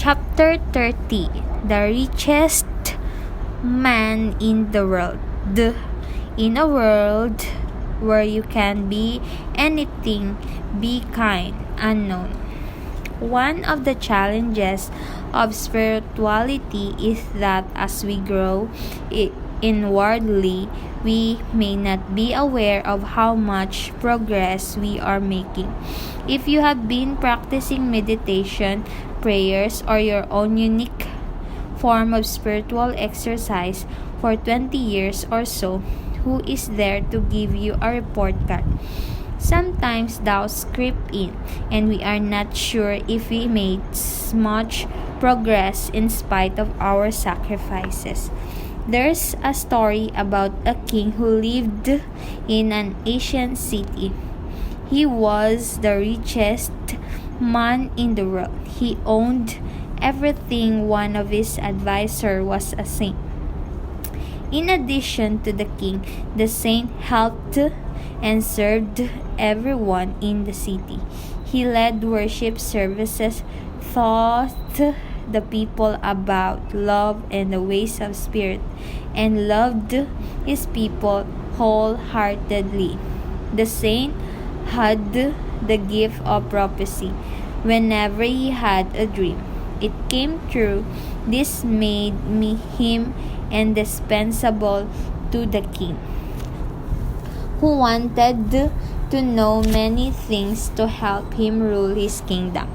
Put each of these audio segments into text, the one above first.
Chapter 30. The Richest Man in the World. In a world where you can be anything, be kind, unknown. One of the challenges of spirituality is that as we grow inwardly, we may not be aware of how much progress we are making. If you have been practicing meditation, prayers, or your own unique form of spiritual exercise for 20 years or so, who is there to give you a report card? Sometimes doubts creep in, and we are not sure if we made much progress in spite of our sacrifices. There's a story about a king who lived in an ancient city. He was the richest man in the world. He owned everything. One of his advisors was a saint. In addition to the king, the saint helped and served everyone in the city. He led worship services, taught the people about love and the ways of spirit, and loved his people wholeheartedly. The saint had the gift of prophecy. Whenever he had a dream, it came true. This made him indispensable to the king, who wanted to know many things to help him rule his kingdom.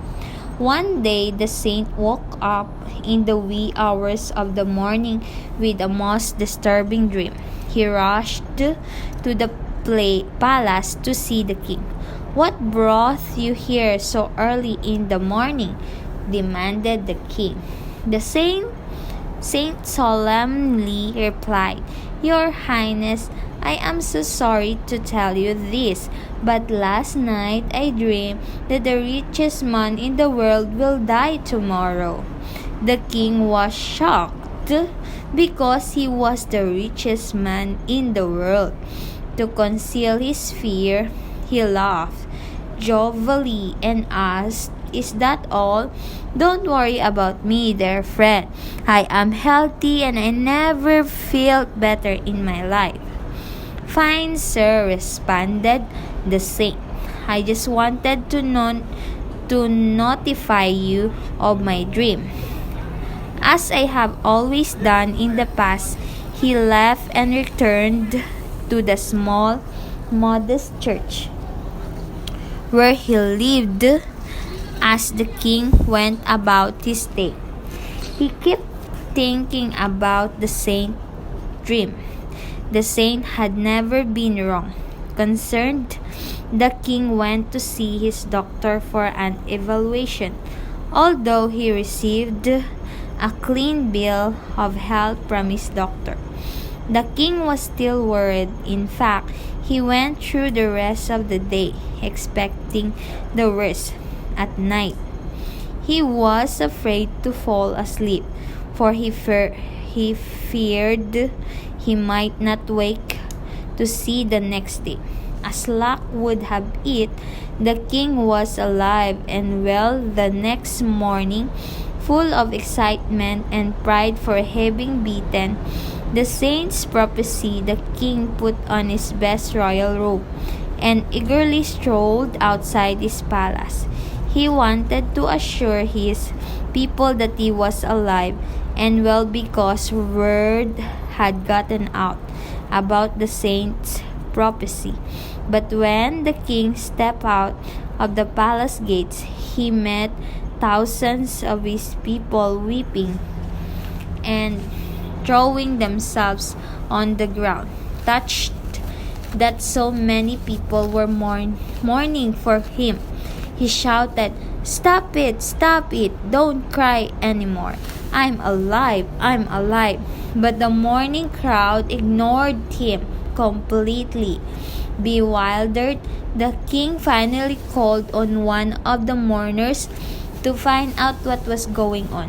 One day, the saint woke up in the wee hours of the morning with a most disturbing dream. He rushed to the palace to see the king. "What brought you here so early in the morning?" demanded the king. The saint solemnly replied, "Your Highness, I am so sorry to tell you this, but last night I dreamed that the richest man in the world will die tomorrow." The king was shocked because he was the richest man in the world. To conceal his fear, he laughed jovially and asked, "Is that all? Don't worry about me, dear friend. I am healthy and I never felt better in my life." "Fine, sir," responded the saint. "I just wanted to notify you of my dream. As I have always done in the past." He left and returned to the small, modest church where he lived. As the king went about his day, he kept thinking about the saint's dream. The saint had never been wrong. Concerned, the king went to see his doctor for an evaluation. Although he received a clean bill of health from his doctor, the king was still worried. In fact, he went through the rest of the day expecting the worst. At night, he was afraid to fall asleep, for he feared he might not wake to see the next day. As luck would have it, the king was alive and well the next morning. Full of excitement and pride for having beaten the saint's prophecy, the king put on his best royal robe and eagerly strolled outside his palace. He wanted to assure his people that he was alive and well, because word had gotten out about the saint's prophecy. But when the king stepped out of the palace gates, he met thousands of his people weeping and throwing themselves on the ground. Touched that so many people were mourning for him, he shouted, "Stop it! Stop it! Don't cry anymore. I'm alive! I'm alive!" But the mourning crowd ignored him completely. Bewildered, the king finally called on one of the mourners to find out what was going on.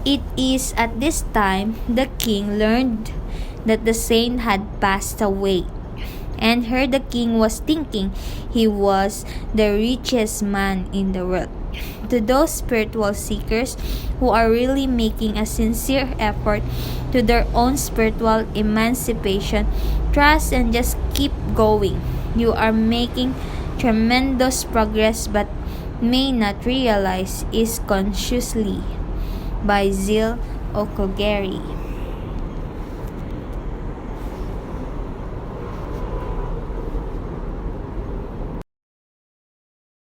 It is at this time the king learned that the saint had passed away. and heard the king was thinking he was the richest man in the world. To those spiritual seekers who are really making a sincere effort to their own spiritual emancipation, trust and just keep going. You are making tremendous progress but may not realize is consciously. By Zil Okogeri.